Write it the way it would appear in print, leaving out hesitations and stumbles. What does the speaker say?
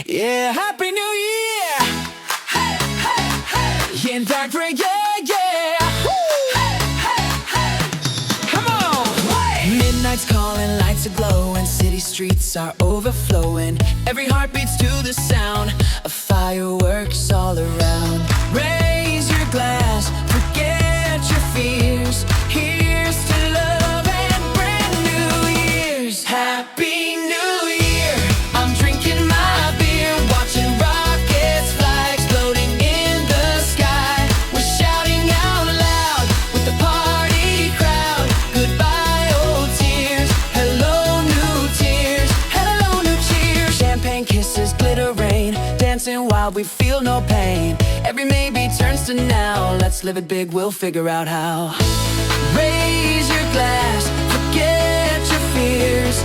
Yeah, Happy New Year! Hey, hey, hey! In fact, yeah, yeah! Hey, hey, hey! Come on! Hey! Midnight's calling, lights are glowing, city streets are overflowing. Every heart beats to the sound of fireworks all around. Raise your glass, forget your fears. Here's to love and brand new years. Happy New Year! I'm drinking my beer, watching rockets fly, exploding in the sky. We're shouting out loud with the party crowd. Goodbye, old tears. Hello, new tears. Hello, new cheers. Champagne kisses, glitter rain, dancing while we feel no pain. Every maybe turns to now. Let's live it big, we'll figure out how. Raise your glass, forget your fears.